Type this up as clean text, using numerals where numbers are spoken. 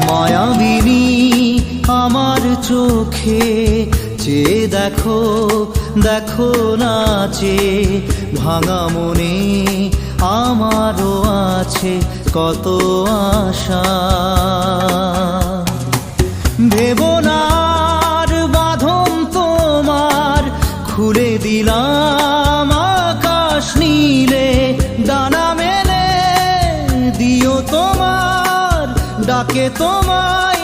মায়াবিনী আমার চোখে চেয়ে দেখো, দেখো নাচে ভাঙা মনে আমারও আছে কত আশা। ভেবনার বাঁধন তোমার খুলে দিলাম আকাশ নীলে, ডানা মেলে দিও তোমার ডাকে তোমায়